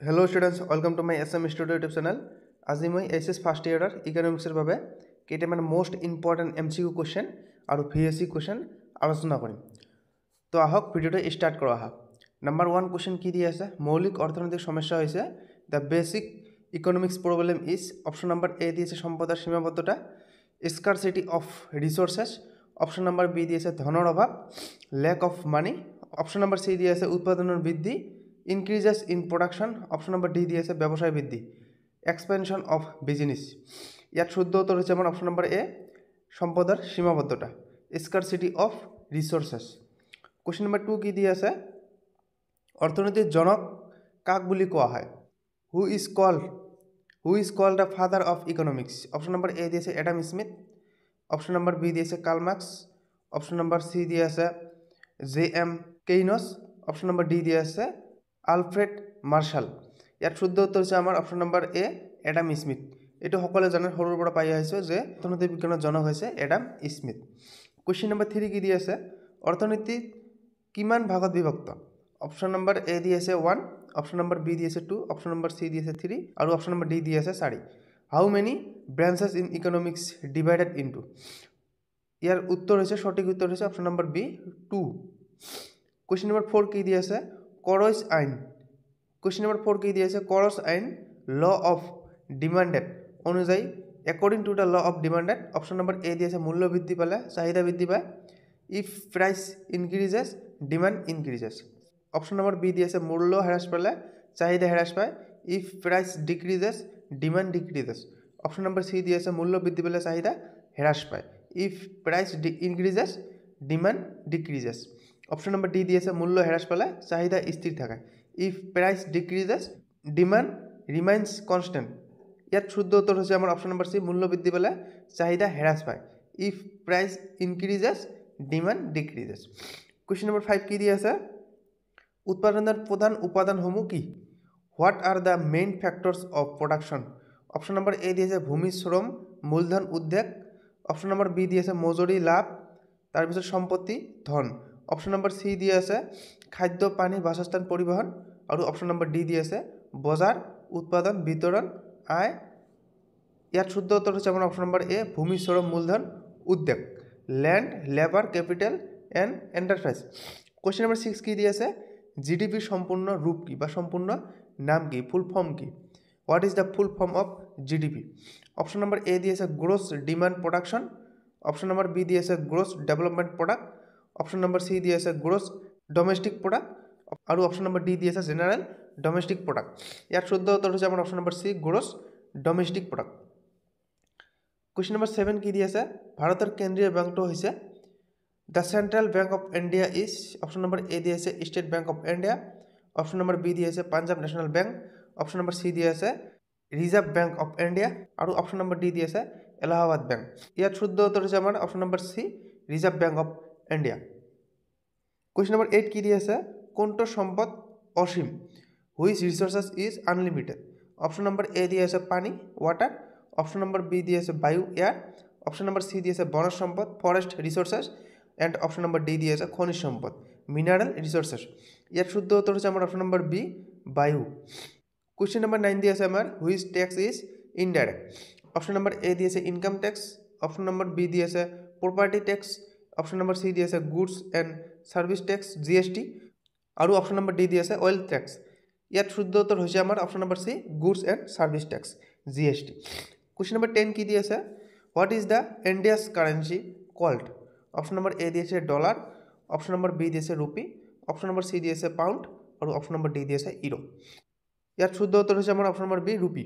Hello' students, welcome to my SM studio' YouTube channel. আজি মই HS first ইয়েৰৰ ইকনমিক্সৰ বাবে কেইটামান মষ্ট ইম্পৰ্টেণ্ট MCQ কুৱেশ্যন আৰু VSC কুৱেশ্যন আলোচনা কৰিম। তো আহক ভিডিঅ'টো ষ্টাৰ্ট কৰোঁ আহক। নাম্বাৰ 1 কুৱেশ্যন কি দি আছে? মৌলিক অৰ্থনৈতিক সমস্যা হৈছে the basic economics problem is. Option number A দি আছে সম্পদৰ সীমাবদ্ধতা, scarcity of resources. Option number B দি আছে ধনৰ অভাৱ, lack of money. Option number C দি আছে উৎপাদনৰ বৃদ্ধি, increases in production. Option number D দি আছে ব্যৱসায় বৃদ্ধি, এক্সপেনশ্যন অফ বিজনেছ। ইয়াত শুদ্ধ উত্তৰ হৈছে আমাৰ অপশ্যন নম্বৰ এ, সম্পদৰ সীমাবদ্ধতা, scarcity of resources. Question number 2 কি দি আছে? অৰ্থনীতিৰ জনক কাক বুলি কোৱা হয়? Who is called the father of economics? Option number A দি আছে Adam Smith. Option number B দি আছে Karl Marx. Option number C দি আছে JM Keynes. Option number D দি আছে আলফ্ৰেড মাৰ্শ্বাল। ইয়াত শুদ্ধ উত্তৰ হৈছে আমাৰ option number A, Adam Smith. এইটো সকলোৱে জানে, সৰুৰ পৰা পাই আহিছোঁ যে অৰ্থনৈতিক বিজ্ঞানৰ জনক হৈছে এডাম স্মিথ। কুৱেশ্যন নম্বৰ 3 কি দি আছে? অৰ্থনীতি কিমান ভাগত বিভক্ত? অপশ্যন নম্বৰ এ দি আছে 1, অপশ্যন নম্বৰ বি দি আছে 2, অপশ্যন নম্বৰ চি দি আছে 3 আৰু অপশ্যন নম্বৰ ডি দি আছে 4। How many branches in economics divided into? ইয়াৰ উত্তৰ হৈছে, সঠিক উত্তৰ হৈছে option number B 2। Question number 4 কি দি আছে? কৰছ আইন। কুৱেশ্যন নম্বৰ 4 কি দি আছে? কৰছ আইন ল অফ ডিমাণ্ডেড অনুযায়ী, according to the law of demanded. Option number A দি আছে মূল্য বৃদ্ধি পালে চাহিদা বৃদ্ধি পায়, if price increases demand increases. Option number B দি আছে মূল্য হ্ৰাস পালে চাহিদা হ্ৰাস পায়, if price decreases demand decreases. Option number C দি আছে মূল্য বৃদ্ধি পালে চাহিদা হ্ৰাস পায়, if price increases demand decreases. Option number D দি আছে মূল্য হ্ৰাস পালে চাহিদা স্থিৰ থাকে, if price decreases demand ৰিমাইন্স constant. ইয়াত শুদ্ধ উত্তৰ হৈছে আমাৰ অপশ্যন নম্বৰ চি, মূল্য বৃদ্ধি পালে চাহিদা হ্ৰাস পায়, if price increases demand decreases. Question number 5 কি দি আছে? উৎপাদনৰ প্ৰধান উপাদানসমূহ কি? What are the main factors of production? Option number A দি আছে ভূমি, শ্ৰম, মূলধন, উদ্যোগ। অপশ্যন নম্বৰ বি দি আছে মজুৰি, লাভ, তাৰপিছত সম্পত্তি, ধন। অপশ্যন নম্বৰ চি দি আছে খাদ্য, পানী, বাসস্থান, পৰিবহণ আৰু অপশ্যন নম্বৰ ডি দি আছে বজাৰ, উৎপাদন, বিতৰণ, আয়। ইয়াত শুদ্ধ উত্তৰ হৈছে আমাৰ অপশ্যন নম্বৰ এ, ভূমি, শ্ৰম, মূলধন, উদ্যোগ, land, labour, capital and enterprise. Question number 6 কি দি আছে? GDPৰ সম্পূৰ্ণ ৰূপ কি বা সম্পূৰ্ণ নাম কি, ফুল ফৰ্ম কি? What is the full form of GDP? Option number A দি আছে gross demand production. Option number B দি আছে gross development product. Option number C দি আছে গ্ৰছ ডমেষ্টিক প্ৰডাক্ট আৰু অপশ্যন নম্বৰ ডি দি আছে জেনেৰেল ডমেষ্টিক প্ৰডাক্ট। ইয়াত শুদ্ধ উত্তৰ হৈছে আমাৰ option number C, gross domestic product. Question number 7 কি দি আছে? ভাৰতৰ কেন্দ্ৰীয় বেংকটো হৈছে the central bank of India is. Option number A দি আছে State Bank of India. Option number B দি আছে Punjab national bank. Option number C দি আছে ৰিজাৰ্ভ বেংক অফ ইণ্ডিয়া আৰু অপশ্যন নম্বৰ ডি দি আছে এলাহাবাদ বেংক। ইয়াত শুদ্ধ উত্তৰ হৈছে আমাৰ option number C, Reserve bank of India. Question number 8 কি দি আছে? কোনটো সম্পদ অসীম? Which resources is unlimited? Option number A দি আছে পানী, ৱাটাৰ। অপশ্যন নম্বৰ বি দি আছে বায়ু, এয়াৰ। অপশ্যন নম্বৰ চি দি আছে বনজ সম্পদ, forest resources and option number D দি আছে খনিজ সম্পদ, মিনাৰেল ৰিচোৰ্চেছ। ইয়াত শুদ্ধ উত্তৰ হৈছে আমাৰ অপশ্যন নম্বৰ বি, বায়ু। কুৱেশ্যন নম্বৰ 9 দি আছে আমাৰ which tax is indirect? Option number A দি আছে income tax. Option number B দি আছে property tax. Option number C দি আছে goods and service tax, GST আৰু অপশ্যন নম্বৰ ডি দি আছে অইল টেক্স। ইয়াত শুদ্ধ উত্তৰ হৈছে আমাৰ option number C, goods and service tax, GST। Question number 10 কি দি আছে? What is the India's currency called? Option number A দি আছে ডলাৰ। অপশ্যন নম্বৰ বি দি আছে ৰুপি। অপশ্যন নম্বৰ চি দি আছে পাউণ্ড আৰু অপশ্যন নম্বৰ ডি দি আছে ইউৰো। ইয়াত শুদ্ধ উত্তৰ হৈছে আমাৰ অপশ্যন নম্বৰ বি, ৰুপি।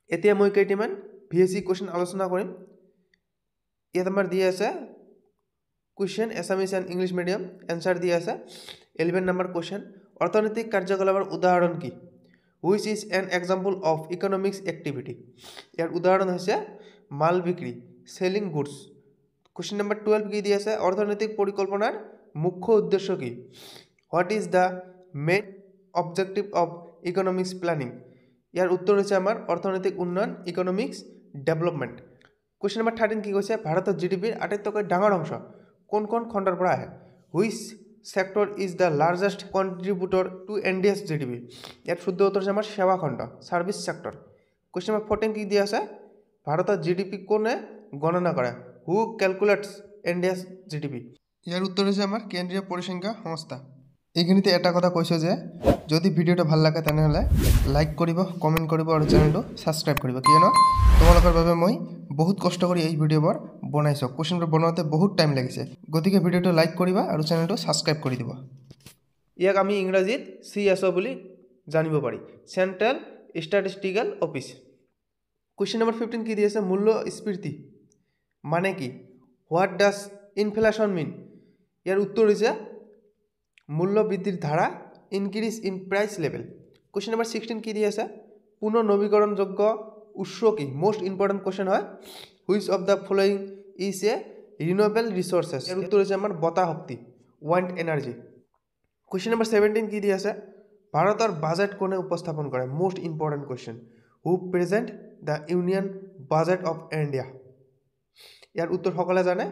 এতিয়া মই কেইটামান VSC কুৱেশ্যন আলোচনা কৰিম। ইয়াত আমাৰ দি আছে question Assamese and English medium, answer দি আছে 11 নম্বৰ কুৱেশ্যন। অৰ্থনৈতিক কাৰ্যকলাপৰ উদাহৰণ কি? Which is an example of economics activity? ইয়াৰ উদাহৰণ হৈছে মাল বিক্ৰী, চেলিং গুডছ। কুৱেশ্যন নম্বৰ 12 কি দি আছে? অৰ্থনৈতিক পৰিকল্পনাৰ মুখ্য উদ্দেশ্য কি? What is the main objective of economics planning? ইয়াৰ উত্তৰ হৈছে আমাৰ অৰ্থনৈতিক উন্নয়ন, ইকনমিক্স ডেভেলপমেণ্ট। কুৱেশ্যন নম্বৰ 13 কি কৈছে? ভাৰতৰ GDPৰ আটাইতকৈ ডাঙৰ অংশ কোন কোন খণ্ডৰ পৰা আহে? Which sector is the largest contributor to India's GDP. ইয়ার শুদ্ধ উত্তর হচ্ছে আমার সেবা খণ্ড, সার্ভিস সেক্টর। কোয়েশ্চন নাম্বার 14 কি দিয়ে আছে, ভারতের জিডিপি কোনে গণনা করে, হু ক্যালকুলেটস ইন্ডিয়াস জিডিপি। ইয়ার উত্তর হচ্ছে আমার কেন্দ্রীয় পরিসংখ্যা সংস্থা। এইখিনিতে এটা কথা কৈছোঁ যে যদি ভিডিঅ'টো ভাল লাগে তেনেহ'লে লাইক কৰিব, কমেণ্ট কৰিব আৰু চেনেলটো ছাবস্ক্ৰাইব কৰিব, কিয়নো তোমালোকৰ বাবে মই বহুত কষ্ট কৰি এই ভিডিঅ'বোৰ বনাইছোঁ। কুৱেশ্যনবোৰ বনাওঁতে বহুত টাইম লাগিছে, গতিকে ভিডিঅ'টো লাইক কৰিবা আৰু চেনেলটো ছাবস্ক্ৰাইব কৰি দিব। ইয়াক আমি ইংৰাজীত CSO বুলি জানিব পাৰি, central statistical office. Question number 15 কি দি আছে, মূল্যস্ফীতি মানে কি, হোৱাট ডাজ ইনফ্লেশ্যন মিন। ইয়াৰ উত্তৰ হৈছে মূল্য বৃদ্ধিৰ ধাৰা, increase in price level. Question number 16 কি দি আছে, পুনৰ নৱীকৰণযোগ্য উৎস কি, মোষ্ট ইম্পৰ্টেণ্ট কুৱেশ্যন হয়। Which of the following is a renewable resources. ইয়াৰ উত্তৰ হৈছে আমাৰ বতাহ শক্তি, উইণ্ড এনাৰ্জি। কুৱেশ্যন নম্বৰ 17 কি দি আছে, ভাৰতৰ বাজেট কোনে উপস্থাপন কৰে, most important question. Who present the union budget of India. ইয়াৰ উত্তৰ সকলে জানে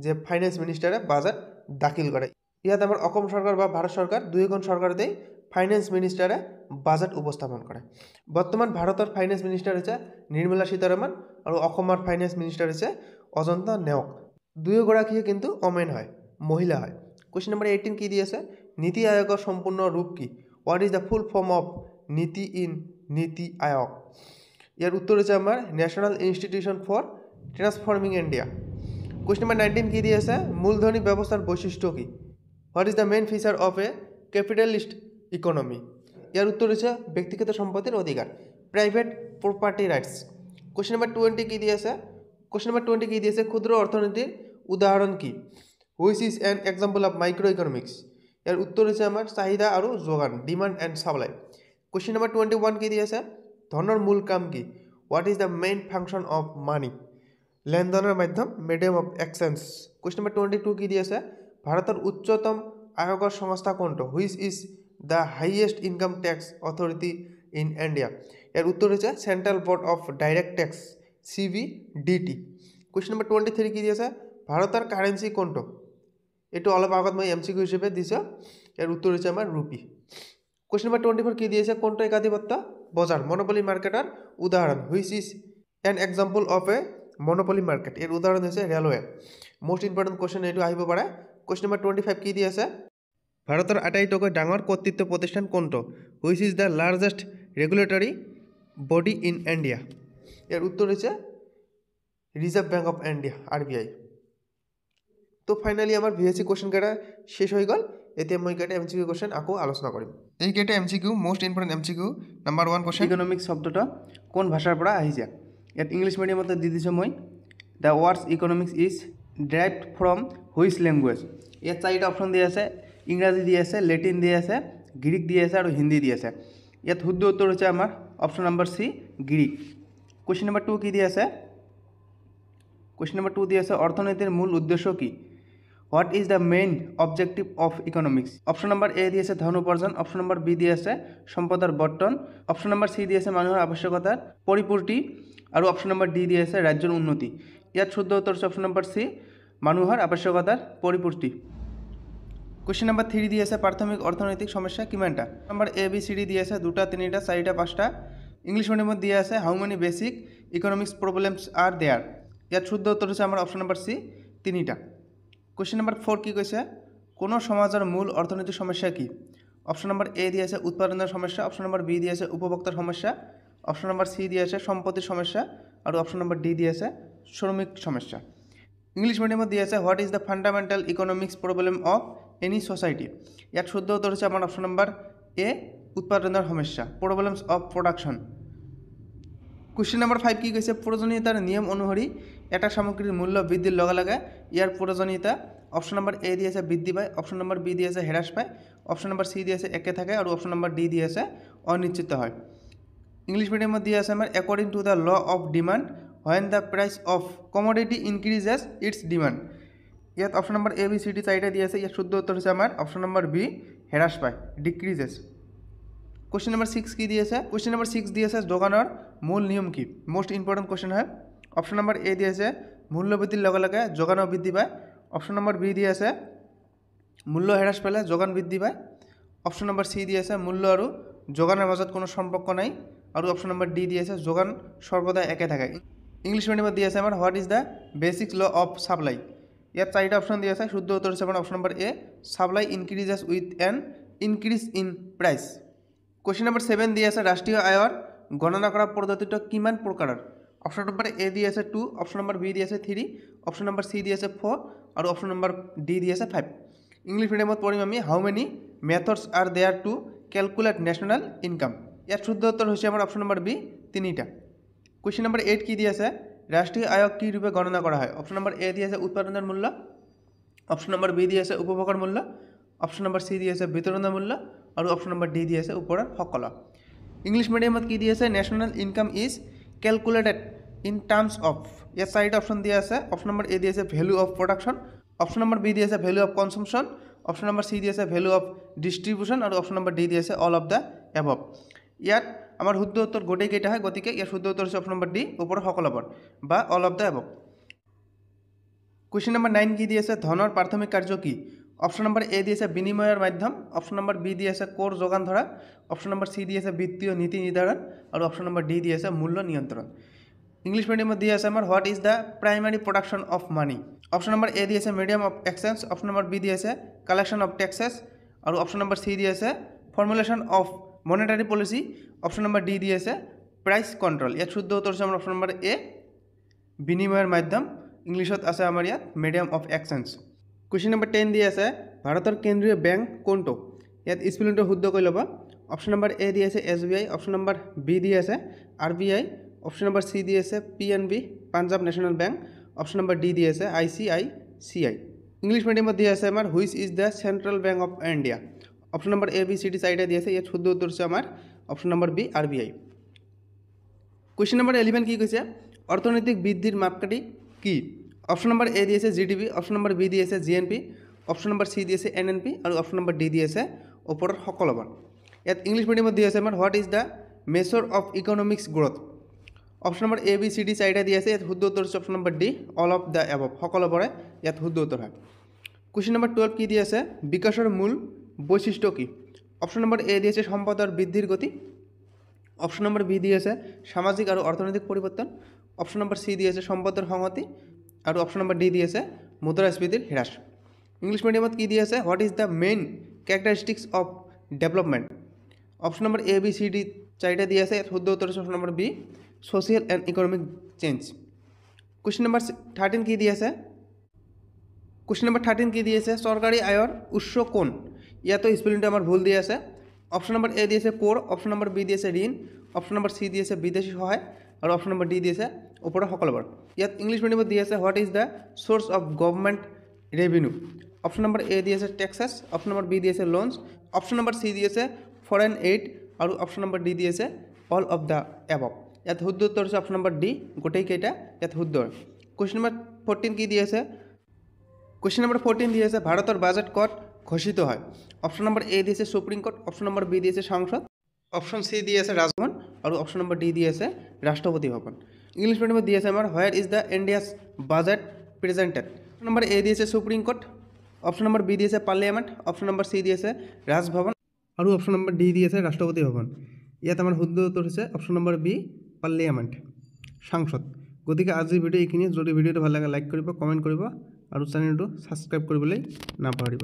যে ফাইনেন্স মিনিষ্টাৰে বাজেট দাখিল কৰে। ইয়াত আমাৰ অসম চৰকাৰ বা ভাৰত চৰকাৰ দুয়োখন চৰকাৰতেই ফাইনেন্স মিনিষ্টাৰে বাজেট উপস্থাপন কৰে। বৰ্তমান ভাৰতৰ ফাইনেন্স মিনিষ্টাৰ হৈছে নিৰ্মলা সীতাৰমণ আৰু অসমৰ ফাইনেন্স মিনিষ্টাৰ হৈছে অজন্তা নেওগ। দুয়োগৰাকীয়ে কিন্তু ওমেন হয়, মহিলা হয়। কুৱেশ্যন নম্বৰ 18 কি দি আছে, নীতি আয়োগৰ সম্পূৰ্ণ ৰূপ কি, what is the full form of NITI in NITI Aayog. ইয়াৰ উত্তৰ হৈছে আমাৰ national institution for transforming India. Question number 19 কি দি আছে, মূলধনী ব্যৱস্থাৰ বৈশিষ্ট্য কি, what is the main feature of a capitalist economy. ইয়াৰ উত্তৰ হৈছে ব্যক্তিগত সম্পত্তিৰ অধিকাৰ, private property rights. Question number 20 কি দি আছে, ক্ষুদ্ৰ অৰ্থনীতিৰ উদাহৰণ কি, which is an example of micro' economics. ইয়াৰ উত্তৰ হৈছে আমাৰ চাহিদা আৰু যোগান, demand and supply. Question number 21 কি দি আছে, ধনৰ মূল কাম কি, what is the main function of money, লেনদেনৰ মাধ্যম, medium of exchange. Question number 22 কি দি আছে, ভাৰতৰ উচ্চতম আয়োগৰ সংস্থা কোনটো, which is the highest income tax authority in India. ইয়াৰ উত্তৰ হৈছে central board of direct tax, CBDT। Question number 23 কি দি আছে, ভাৰতৰ কাৰেঞ্চি কোনটো, এইটো অলপ আগত মই MCQ হিচাপে দিছোঁ। ইয়াৰ উত্তৰ হৈছে আমাৰ ৰুপি। কুৱেশ্যন নম্বৰ 24 কি দি আছে, কোনটো একাধিপত্য বজাৰ, মনোপলি মাৰ্কেটৰ উদাহৰণ, which is an example of a monopoly market. ইয়াৰ উদাহৰণ হৈছে ৰেলৱে। মোষ্ট ইম্পৰ্টেণ্ট কুৱেশ্যন এইটো আহিব পাৰে। কুৱেশ্যন নম্বৰ 25 কি দি আছে, ভাৰতৰ আটাইতকৈ ডাঙৰ কৰ্তৃত্ব প্ৰতিষ্ঠান কোনটো, which is the largest regulatory body in India. ইয়াৰ উত্তৰ হৈছে reserve bank of India, RBI। তো ফাইনালি আমাৰ VSC কুৱেশ্যন কেইটা শেষ হৈ গ'ল। এতিয়া মই কেইটা MCQ কুৱেশ্যন আকৌ আলোচনা কৰিম। এইকেইটা MCQ most important MCQ। Number 1 question, economics শব্দটো কোন ভাষাৰ পৰা আহিছে। ইয়াত ইংলিছ মিডিয়ামতে দি দিছোঁ মই, the words economics is derived from which language. ইয়াত 4টা অপশ্যন দি আছে, ইংৰাজী দি আছে, লেটিন দি আছে, গ্ৰীক দি আছে আৰু হিন্দী দি আছে। ইয়াত শুদ্ধ উত্তৰ হৈছে আমাৰ option number C, Greek. Question number 2 কি দি আছে, অৰ্থনীতিৰ মূল উদ্দেশ্য কি, what is the main objective of economics. Option number A দি আছে ধন উপাৰ্জন, অপশ্যন নম্বৰ B দি আছে সম্পদৰ বৰ্তন, অপশ্যন নম্বৰ C দি আছে মানুহৰ আৱশ্যকতাৰ পৰিপূৰ্তি আৰু অপশ্যন নম্বৰ D দি আছে ৰাজ্যৰ উন্নতি। ইয়াত শুদ্ধ উত্তৰ হৈছে অপশ্যন নম্বৰ C, মানুহৰ আৱশ্যকতাৰ পৰিপূৰ্তি। কুৱেশ্যন নম্বৰ 3 দি আছে প্ৰাথমিক অৰ্থনৈতিক সমস্যা কিমানটা। নম্বৰ ABCD দি আছে 2টা, 3টা, 4টা, 5টা। ইংলিছ মিডিয়ামত দিয়া আছে how many basic economics problems are there. ইয়াত শুদ্ধ উত্তৰ হৈছে আমাৰ অপশ্যন নম্বৰ C, 3টা। কুৱেশ্যন নম্বৰ 4 কি কৈছে, কোনো সমাজৰ মূল অৰ্থনৈতিক সমস্যা কি। অপশ্যন নম্বৰ A দি আছে উৎপাদনৰ সমস্যা, অপশ্যন নম্বৰ B দি আছে উপভোক্তাৰ সমস্যা, অপশ্যন নম্বৰ C দি আছে সম্পত্তিৰ সমস্যা আৰু অপশ্যন নম্বৰ D দি আছে শ্ৰমিক সমস্যা। ইংলিছ মিডিয়ামত দি আছে what is the fundamental economics problem of any society. ইয়াত শুদ্ধ উত্তৰ হৈছে আমাৰ অপশ্যন নম্বৰ A, উৎপাদনৰ সমস্যা, problems of production. Question number 5 কি কৈছে, প্ৰয়োজনীয়তাৰ নিয়ম অনুসৰি এটা সামগ্ৰীৰ মূল্য বৃদ্ধিৰ লগে লগে ইয়াৰ প্ৰয়োজনীয়তা। অপশ্যন নম্বৰ A দি আছে বৃদ্ধি পায়, অপশ্যন নম্বৰ B দি আছে হ্ৰাস পায়, অপশ্যন নম্বৰ C দি আছে একে থাকে আৰু অপশ্যন নম্বৰ D দি আছে অনিশ্চিত হয়। ইংলিছ মিডিয়ামত দি আছে আমাৰ according to the law of demand when the price of commodity increases its demand। ইয়াত অপশ্যন নম্বৰ ABCD 4টা দি আছে। ইয়াত শুদ্ধ উত্তৰ হৈছে আমাৰ অপশ্যন নম্বৰ B, হ্ৰাস পায়, ডিক্ৰিজেছ। কুৱেশ্যন নম্বৰ 6 কি দি আছে, কুৱেশ্যন নম্বৰ 6 দি আছে যোগানৰ মূল নিয়ম কি, মোষ্ট ইম্পৰ্টেণ্ট কুৱেশ্যন হয়। অপশ্যন নম্বৰ A দি আছে মূল্য বৃদ্ধিৰ লগে লগে যোগানো বৃদ্ধি পায়, অপশ্যন নম্বৰ B দি আছে মূল্য হ্ৰাস পালে যোগান বৃদ্ধি পায়। অপশ্যন নম্বৰ চি দি আছে মূল্য আৰু যোগানৰ মাজত কোনো সম্পৰ্ক নাই। আৰু অপশ্যন নম্বৰ ডি দি আছে যোগান সৰ্বদা একে থাকে। ইংলিছ মিডিয়ামত দি আছে আমাৰ what is the basic law of supply. ইয়াত চাৰিটা অপশ্যন দি আছে, শুদ্ধ উত্তৰ হৈছে আপোনাৰ option number A supply increases with an increase in price. Question number 7 দি আছে ৰাষ্ট্ৰীয় আয়ৰ গণনা কৰা পদ্ধতিটো কিমান প্ৰকাৰৰ। অপশ্যন নম্বৰ এ দি আছে 2, অপশ্যন নম্বৰ বি দি আছে 3, অপশ্যন নম্বৰ চি দি আছে 4 আৰু অপশ্যন নম্বৰ ডি দি আছে 5। ইংলিছ মিডিয়ামত পঢ়িম আমি how many methods are there to calculate national income. ইয়াত শুদ্ধ উত্তৰ হৈছে আমাৰ অপশ্যন নম্বৰ বি 3টা। কুৱেশ্যন নম্বৰ 8 কি দি আছে ৰাষ্ট্ৰীয় আয়ক কি ৰূপে গণনা কৰা হয়। অপশ্যন নম্বৰ এ দি আছে উৎপাদনৰ মূল্য, অপশ্যন নম্বৰ বি দি আছে উপভোগৰ মূল্য, অপশ্যন নম্বৰ চি দি আছে বিতৰণৰ মূল্য আৰু অপশ্যন নম্বৰ ডি দি আছে ওপৰৰ সকলো। ইংলিছ মিডিয়ামত কি দি আছে national income is calculated in terms of. ইয়াত চাৰিটা অপশ্যন দিয়া আছে। অপশ্যন নম্বৰ এ দি আছে value of production, option number B দি আছে value of consumption, option number C দি আছে ভেলু অফ ডিষ্ট্ৰিবিউশ্যন আৰু অপশ্যন নম্বৰ ডি দি আছে অল অফ দ্য এভভ। ইয়াত আমাৰ শুদ্ধ উত্তৰ গোটেইকেইটা হয়, গতিকে ইয়াৰ শুদ্ধ উত্তৰ হৈছে অপশ্যন নম্বৰ ডি ওপৰৰ সকলোবোৰ বা all of the এভভ। Question number 9 কি দি আছে ধনৰ প্ৰাথমিক কাৰ্য কি। অপশ্যন নম্বৰ এ দি আছে বিনিময়ৰ মাধ্যম, অপশ্যন নম্বৰ বি দি আছে কৰ যোগান ধৰা, অপশ্যন নম্বৰ চি দি আছে বিত্তীয় নীতি নিৰ্ধাৰণ আৰু অপশ্যন নম্বৰ ডি দি আছে মূল্য নিয়ন্ত্ৰণ। ইংলিছ মিডিয়ামত দি আছে আমাৰ what is the primary production of money. Option number A দি আছে medium of exchange, option number B দি আছে কালেকশ্যন অফ টেক্সেছ আৰু অপশ্যন নম্বৰ চি দি আছে formulation of monetary policy, option number D দি আছে প্ৰাইচ কণ্ট্ৰল। ইয়াত শুদ্ধ উত্তৰ হৈছে আমাৰ অপশ্যন নম্বৰ এ বিনিময়ৰ মাধ্যম, ইংলিছত আছে আমাৰ ইয়াত medium of exchange. Question number 10 দি আছে ভাৰতৰ কেন্দ্ৰীয় বেংক কোনটো। ইয়াত স্পেলিংটো শুদ্ধ কৰি ল'ব। অপশ্যন নম্বৰ এ দি আছে SBI, অপশ্যন নম্বৰ বি দি আছে RBI, অপশ্যন নম্বৰ চি দি আছে PNB Punjab national bank, option number D দি আছে ICICI। ইংলিছ মিডিয়ামত দি আছে আমাৰ which is the central bank of India. Option number A B C D চাৰিটা দি আছে, ইয়াত শুদ্ধ উত্তৰ হৈছে আমাৰ option number B RBI। Question number 11 কি কৈছে অৰ্থনৈতিক বৃদ্ধিৰ মাপকাঠি কি। অপশ্যন নম্বৰ এ দি আছে GDP, অপশ্যন নম্বৰ বি দি আছে GNP, অপশ্যন নম্বৰ চি দি আছে NNP আৰু অপশ্যন নম্বৰ ডি দি আছে ওপৰৰ সকলোবোৰ। ইয়াত ইংলিছ মিডিয়ামত দি আছে আমাৰ what is the measure of economics growth. Option number A B C D চাৰিটা দি আছে, ইয়াত শুদ্ধ উত্তৰ হৈছে option number D all of the above, সকলোবোৰে ইয়াত শুদ্ধ উত্তৰ হয়। কুৱেশ্যন নম্বৰ 12 কি দি আছে বিকাশৰ মূল বৈশিষ্ট্য কি। অপশ্যন নম্বৰ এ দি আছে সম্পদৰ বৃদ্ধিৰ গতি, অপশ্যন নম্বৰ বি দি আছে সামাজিক আৰু অৰ্থনৈতিক পৰিৱৰ্তন, অপশ্যন নম্বৰ চি দি আছে সম্পদৰ সংহতি আৰু অপশ্যন নম্বৰ ডি দি আছে মুদ্ৰাস্ফীতিৰ হ্ৰাস। ইংলিছ মিডিয়ামত কি দি আছে what is the main characteristics of development. Option number A B C D চাৰিটা দি আছে, ইয়াত শুদ্ধ উত্তৰ হৈছে option number B social and economic change. Question number 13 কি দি আছে কুৱেশ্যন নম্বৰ 13 কি দি আছে চৰকাৰী আয়ৰ উৎস কোন। ইয়াতো স্পেলিংটো আমাৰ ভুল দি আছে। অপশ্যন নম্বৰ এ দি আছে কৰ, অপশ্যন নম্বৰ বি দি আছে ঋণ, অপশ্যন নম্বৰ চি দি আছে বিদেশী সহায় আৰু অপশ্যন নম্বৰ ডি দি আছে ওপৰৰ সকলোবোৰ। ইয়াত ইংলিছ মিডিয়ামত দি আছে what is the source of government revenue. Option number A দি আছে টেক্সেছ, অপশ্যন নম্বৰ বি দি আছে লোনছ, অপশ্যন নম্বৰ চি দি আছে ফৰেন এইড আৰু অপশ্যন নম্বৰ ডি দি আছে অল অফ দ্য এভভ। ইয়াত শুদ্ধ উত্তৰ হৈছে অপশ্যন নম্বৰ ডি গোটেইকেইটা ইয়াত শুদ্ধ হয়। কুৱেশ্যন নম্বৰ 14 কি দি আছে কুৱেশ্যন নম্বৰ 14 দি আছে ভাৰতৰ বাজেট ক'ত ঘোষিত হয়। অপশ্যন নম্বৰ এ দি আছে supreme court, option number B দি আছে সংসদ, অপশ্যন চি দি আছে ৰাজভৱন আৰু অপশ্যন নম্বৰ ডি দি আছে ৰাষ্ট্ৰপতি ভৱন। ইংলিছ মিডিয়ামত দি আছে আমাৰ where is the India's budget presented. Option number A দি আছে supreme court, option number B দি আছে পাৰ্লিয়ামেণ্ট, অপশ্যন নম্বৰ চি দি আছে ৰাজভৱন আৰু অপশ্যন নম্বৰ ডি দি আছে ৰাষ্ট্ৰপতি ভৱন। ইয়াত আমাৰ শুদ্ধ উত্তৰ হৈছে অপশ্যন নম্বৰ বি পাৰ্লিয়ামেণ্ট সংসদ। গতিকে আজিৰ ভিডিঅ' এইখিনিয়ে। যদি ভিডিঅ'টো ভাল লাগে লাইক কৰিব, কমেণ্ট কৰিব আৰু চেনেলটো ছাবস্ক্ৰাইব কৰিবলৈ নাপাহৰিব।